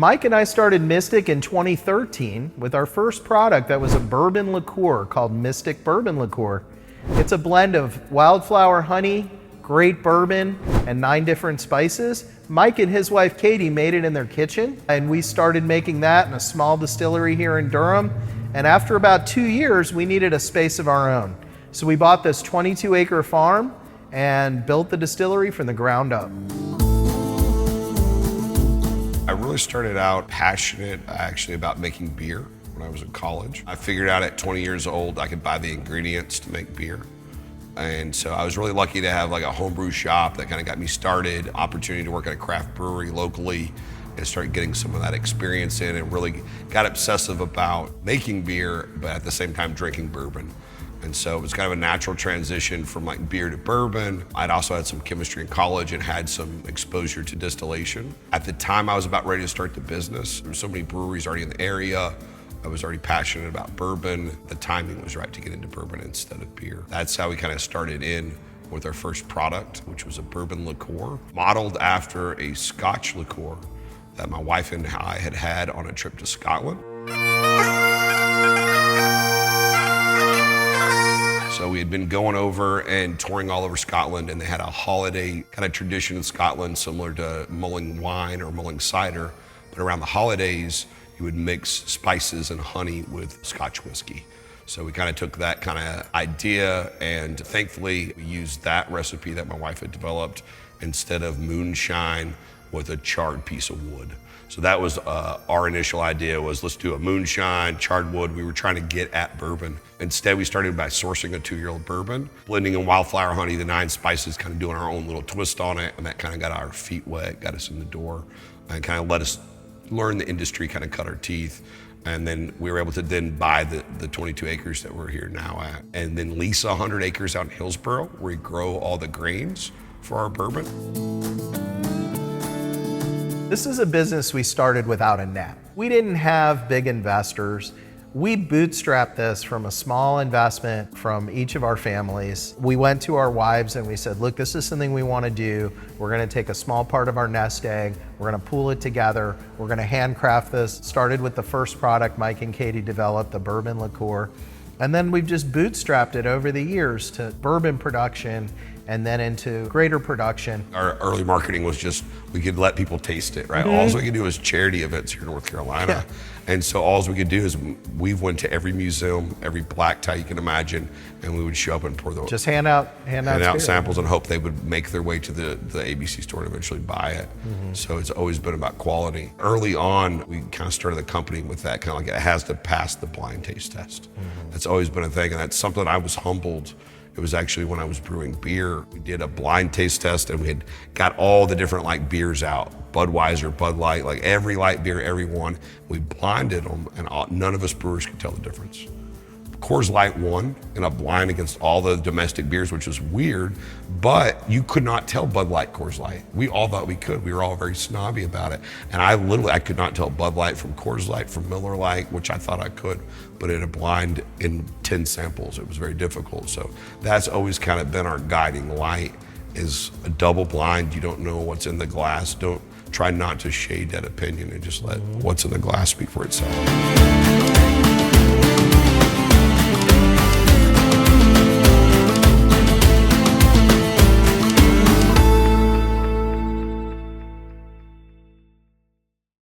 Mike and I started Mystic in 2013 with our first product that was a bourbon liqueur called Mystic Bourbon Liqueur. It's a blend of wildflower honey, great bourbon, and 9 different spices. Mike and his wife Katie made it in their kitchen, and we started making that in a small distillery here in Durham. And after about 2 years, we needed a space of our own. So we bought this 22-acre farm and built the distillery from the ground up. I really started out passionate actually about making beer when I was in college. I figured out at 20 years old I could buy the ingredients to make beer. And so I was really lucky to have like a homebrew shop that kind of got me started, opportunity to work at a craft brewery locally and start getting some of that experience in, and really got obsessive about making beer, but at the same time drinking bourbon. And so it was kind of a natural transition from like beer to bourbon. I'd also had some chemistry in college and had some exposure to distillation. At the time I was about ready to start the business. There were so many breweries already in the area. I was already passionate about bourbon. The timing was right to get into bourbon instead of beer. That's how we kind of started in with our first product, which was a bourbon liqueur, modeled after a Scotch liqueur that my wife and I had had on a trip to Scotland. So we had been going over and touring all over Scotland, and they had a holiday kind of tradition in Scotland similar to mulling wine or mulling cider. But around the holidays, you would mix spices and honey with Scotch whiskey. So we kind of took that kind of idea, and thankfully we used that recipe that my wife had developed instead of moonshine with a charred piece of wood. So that was our initial idea, was let's do a moonshine, charred wood. We were trying to get at bourbon. Instead, we started by sourcing a 2-year-old bourbon, blending in wildflower honey, the 9 spices, kind of doing our own little twist on it. And that kind of got our feet wet, got us in the door, and kind of let us learn the industry, kind of cut our teeth. And then we were able to then buy the 22 acres that we're here now at. And then lease 100 acres out in Hillsboro, where we grow all the grains for our bourbon. This is a business we started without a net. We didn't have big investors. We bootstrapped this from a small investment from each of our families. We went to our wives and we said, look, this is something we want to do. We're going to take a small part of our nest egg. We're going to pool it together. We're going to handcraft this. Started with the first product Mike and Katie developed, the bourbon liqueur. And then we've just bootstrapped it over the years to bourbon production and then into greater production. Our early marketing was just, we could let people taste it, right? All we could do was charity events here in North Carolina. Yeah. And so all we could do is we went to every museum, every black tie you can imagine, and we would show up and pour the just hand out samples and hope they would make their way to the ABC store and eventually buy it. So it's always been about quality. Early on, we kind of started the company with that kind of like, it has to pass the blind taste test. That's always been a thing, and that's something I was humbled. It was actually when I was brewing beer, we did a blind taste test and we had got all the different like beers out, Budweiser, Bud Light, like every light beer, every one. We blinded them and none of us brewers could tell the difference. Coors Light won in a blind against all the domestic beers, which was weird, but you could not tell Bud Light, Coors Light. We all thought we could. We were all very snobby about it. And I could not tell Bud Light from Coors Light, from Miller Lite, which I thought I could, but in a blind in 10 samples, it was very difficult. So that's always kind of been our guiding light, is a double blind. You don't know what's in the glass. Try not to shade that opinion and just let what's in the glass speak for itself.